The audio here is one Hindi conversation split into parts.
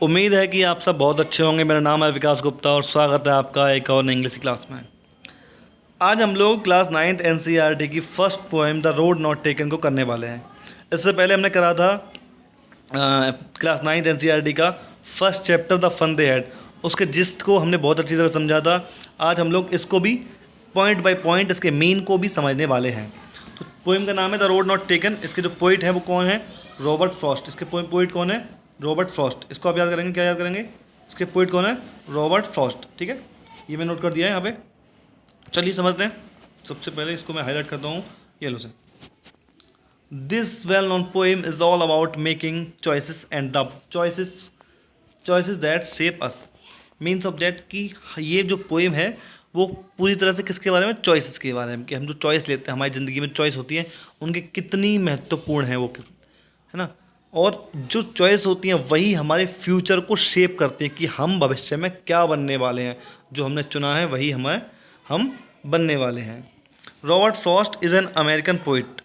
उम्मीद है कि आप सब बहुत अच्छे होंगे। मेरा नाम है विकास गुप्ता और स्वागत है आपका एक और इंग्लिश क्लास में। आज हम लोग क्लास 9th एनसीईआरटी की first poem the road not taken को करने वाले हैं। इससे पहले हमने करा था क्लास 9th एनसीईआरटी का first chapter the fun they had. उसके जिस्ट को हमने बहुत अच्छी तरह समझा था। आज हम लोग इसको भी पॉइंट बाय पॉइंट इसके मीन को भी समझने वाले हैं। तो पोएम का नाम है द रोड नॉट टेकन। इसके जो पोइट है वो कौन है? Robert Frost. इसके पोइट कौन है? Robert Frost. इसको आप याद करेंगे, क्या याद करेंगे? इसके पोइट कौन है? Robert Frost. ठीक है, ये मैं नोट कर दिया है यहाँ पे। चलिए समझते हैं। सबसे पहले इसको मैं हाईलाइट करता हूँ येलो से। This well known poem is all about making choices and the choices that shape us. Means of that कि ये जो पोएम है वो पूरी तरह से किसके बारे में? चॉइसेस के बारे में, कि हम जो चॉइस लेते हैं, हमारी ज़िंदगी में चॉइस होती है, उनकी कितनी महत्वपूर्ण है वो, है ना। और जो चॉइस होती हैं वही हमारे फ्यूचर को शेप करती है कि हम भविष्य में क्या बनने वाले हैं। जो हमने चुना है वही हम बनने वाले हैं। Robert Frost is an American poet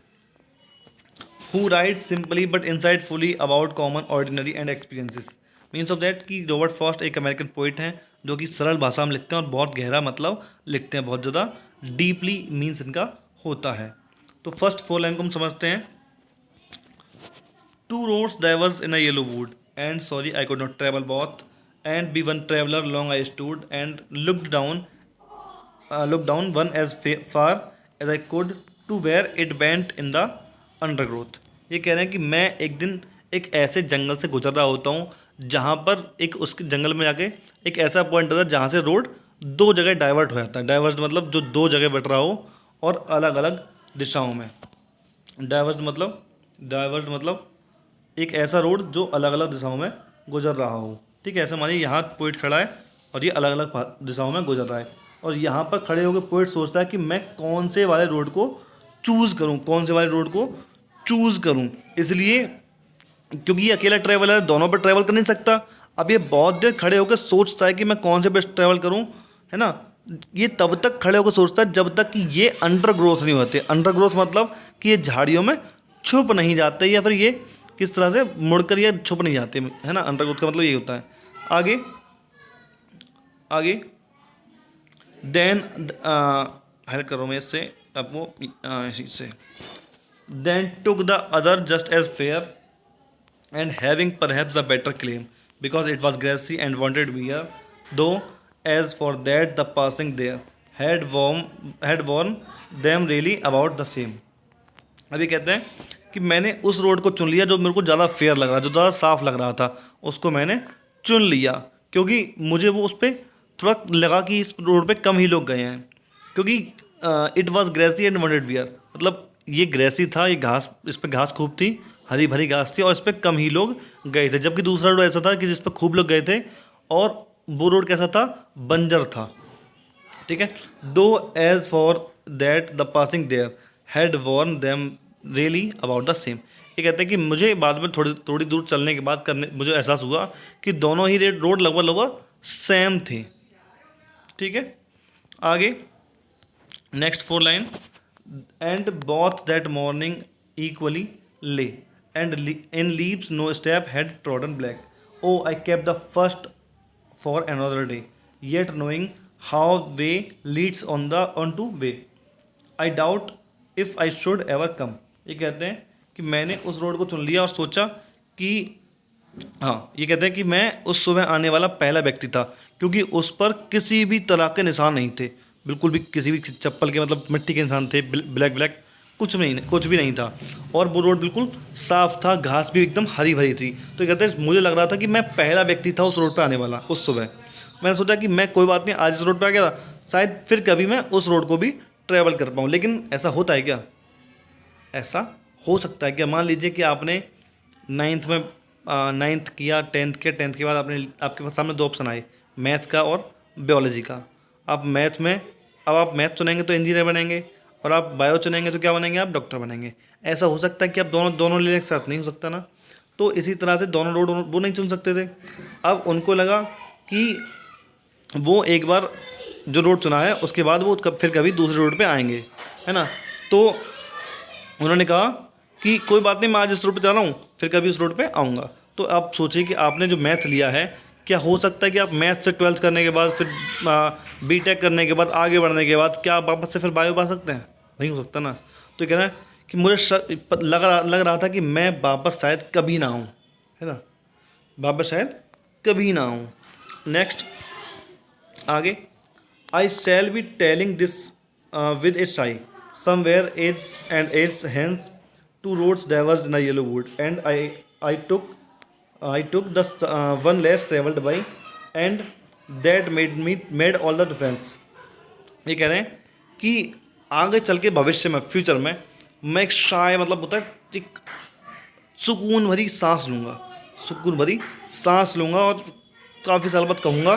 who write simply but insightfully about common ordinary and experiences. Means of that कि रॉबर्ट फ्रॉस्ट एक अमेरिकन पोइट हैं जो कि सरल भाषा में लिखते हैं और बहुत गहरा मतलब लिखते हैं, बहुत ज़्यादा डीपली मीन्स इनका होता है। तो फर्स्ट 4 लाइन को हम समझते हैं। Two roads diverged in a yellow wood, and sorry I could not travel both. And be one traveler long I stood and looked down one as far as I could to where it bent in the undergrowth. ये कह रहे हैं कि मैं एक दिन एक ऐसे जंगल से गुजर रहा होता हूँ जहाँ पर एक उसके जंगल में जाके एक ऐसा पॉइंट होता है जहाँ से रोड दो जगह डाइवर्ट हो जाता है। डाइवर्ट मतलब जो दो जगह बट रहा हो और अलग अलग दिशाओं में। डाइवर्ट मतलब एक ऐसा रोड जो अलग अलग दिशाओं में गुजर रहा हो। ठीक है, ऐसा मानिए यहाँ पोइट खड़ा है और ये अलग अलग दिशाओं में गुजर रहा है, और यहाँ पर खड़े होकर पोइट सोचता है कि मैं कौन से वाले रोड को चूज़ करूँ। इसलिए क्योंकि ये अकेला ट्रैवलर है, दोनों पर ट्रैवल कर नहीं सकता। अब ये बहुत देर खड़े होकर सोचता है कि मैं कौन से पे ट्रैवल करूँ, है ना। ये तब तक खड़े होकर सोचता है जब तक कि ये अंडर ग्रोथ नहीं होते। अंडर ग्रोथ मतलब कि ये झाड़ियों में छुप नहीं जाते, या फिर ये किस तरह से मुड़कर ये छुप नहीं जाते, है ना। अंडर ग्रोथ का मतलब ये होता है। आगे देन हाईलाइट कर रहा हूँ मैं इससे आपको इसी से। Then took the other just as fair and having perhaps a better claim because it was grassy and wanted beer, though as for that the passing there had warned them really about the same. अभी कहते हैं कि मैंने उस रोड को चुन लिया जो मेरे को ज़्यादा फेयर लग रहा, जो ज़्यादा साफ लग रहा था, उसको मैंने चुन लिया क्योंकि मुझे वो उस पर थोड़ा लगा कि इस रोड पे कम ही लोग गए हैं। क्योंकि it was grassy and wanted wear, मतलब ये ग्रेसी था, ये घास, इस पर घास खूब थी, हरी भरी घास थी और इस पर कम ही लोग गए थे। जबकि दूसरा रोड ऐसा था कि जिस पर खूब लोग गए थे और वो रोड कैसा था? बंजर था। ठीक है, though as for that the passing there had worn them really about the same. ये कहते हैं कि मुझे बाद में थोड़ी दूर चलने के बाद मुझे एहसास हुआ कि दोनों ही रोड लगभग सेम थे। ठीक है, आगे next 4 line. And both that morning equally ले and in leaves no step had trodden black. Oh, I kept the first for another day, yet knowing how way leads onto way, I doubt if I should ever come. ये कहते हैं कि मैंने उस रोड को चुन लिया और सोचा कि ये कहते हैं कि मैं उस सुबह आने वाला पहला व्यक्ति था क्योंकि उस पर किसी भी तरह के निशान नहीं थे, बिल्कुल भी किसी भी चप्पल के, मतलब मिट्टी के निशान थे, ब्लैक कुछ भी नहीं था। और वो रोड बिल्कुल साफ़ था, घास भी एकदम हरी भरी थी। तो कहते हैं मुझे लग रहा था कि मैं पहला व्यक्ति था उस रोड पे आने वाला उस सुबह। मैंने सोचा कि मैं कोई बात नहीं, आज इस रोड पे आ गया, शायद फिर कभी मैं उस रोड को भी ट्रैवल कर पाऊँ। लेकिन ऐसा होता है क्या? ऐसा हो सकता है क्या? मान लीजिए कि आपने 9th किया, 10th के बाद आपके सामने 2 ऑप्शन आए, मैथ का और बायोलॉजी का। आप मैथ चुनेंगे तो इंजीनियर बनेंगे, और आप बायो चुनेंगे तो क्या बनेंगे? आप डॉक्टर बनेंगे। ऐसा हो सकता है कि आप दोनों लेने के साथ? नहीं हो सकता ना। तो इसी तरह से दोनों रोड वो नहीं चुन सकते थे। अब उनको लगा कि वो एक बार जो रोड चुना है उसके बाद वो फिर कभी दूसरे रोड पे आएंगे, है ना। तो उन्होंने कहा कि कोई बात नहीं, मैं आज इस रोड पे जा रहा हूँ, फिर कभी उस रोड पे आऊँगा। तो आप सोचिए कि आपने जो मैथ लिया है, क्या हो सकता है कि आप मैथ से 12th करने के बाद फिर बीटेक करने के बाद आगे बढ़ने के बाद क्या आप वापस से फिर बायो पा सकते हैं? नहीं हो सकता ना। तो कह रहा है कि मुझे लग रहा था कि मैं वापस शायद कभी ना आऊँ, है ना, वापस शायद कभी ना आऊँ। नेक्स्ट आगे, I shall be telling this with a sigh somewhere ages and ages hence two roads diverged in a yellow wood and I took the one less travelled by and that made all the difference. ये कह रहे हैं कि आगे चल के भविष्य में, फ्यूचर में, मैं एक शाय मतलब होता है एक सुकून भरी सांस लूँगा, सुकून भरी सांस लूँगा और काफ़ी साल बाद कहूँगा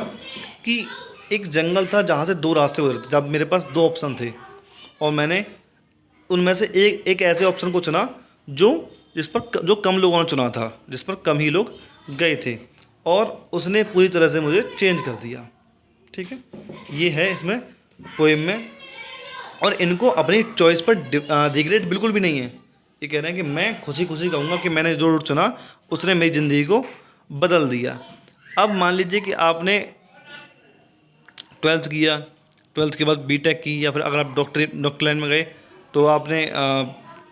कि एक जंगल था जहाँ से दो रास्ते गुजरते थे, जब मेरे पास दो ऑप्शन थे और मैंने उनमें से एक ऐसे ऑप्शन को चुना जो कम लोगों ने चुना था, जिस पर कम ही लोग गए थे, और उसने पूरी तरह से मुझे चेंज कर दिया। ठीक है, ये है इसमें पोएम में। और इनको अपनी चॉइस पर रिग्रेट बिल्कुल भी नहीं है। ये कह रहे हैं कि मैं खुशी खुशी कहूँगा कि मैंने जो रूट चुना उसने मेरी ज़िंदगी को बदल दिया। अब मान लीजिए कि आपने 12th किया, 12th के बाद बीटेक की, या फिर अगर आप डॉक्टर लाइन में गए तो आपने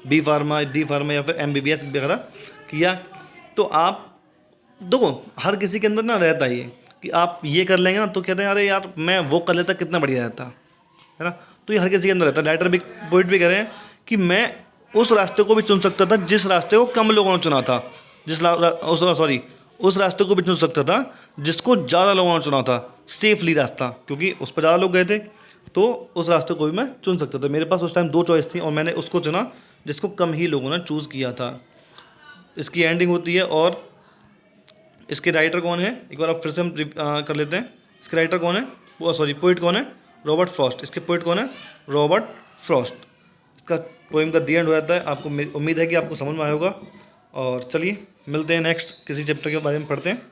बी फार्मा, डी फार्मा या फिर एमबीबीएस वगैरह किया। तो आप देखो, हर किसी के अंदर ना रहता ही है कि आप ये कर लेंगे ना तो कहते हैं अरे यार मैं वो कर लेता कितना बढ़िया रहता, है ना। तो ये हर किसी के अंदर रहता है। राइटर भी, पोइट भी कह रहे हैं कि मैं उस रास्ते को भी चुन सकता था जिस रास्ते को कम लोगों ने चुना था, उस रास्ते को भी चुन सकता था जिसको ज़्यादा लोगों ने चुना था, सेफली रास्ता, क्योंकि उस पर ज़्यादा लोग गए थे, तो उस रास्ते को भी मैं चुन सकता था। मेरे पास उस टाइम दो चॉइस थी और मैंने उसको चुना जिसको कम ही लोगों ने चूज़ किया था। इसकी एंडिंग होती है। और इसके राइटर कौन है, एक बार आप फिर से हम कर लेते हैं। इसके राइटर कौन है, पोइट कौन है, रॉबर्ट फ्रॉस्ट। इसके पोइट कौन है, रॉबर्ट फ्रॉस्ट। इसका पोएम का दी एंड हो जाता है। आपको उम्मीद है कि आपको समझ में आया होगा। और चलिए मिलते हैं नेक्स्ट किसी चैप्टर के बारे में पढ़ते हैं।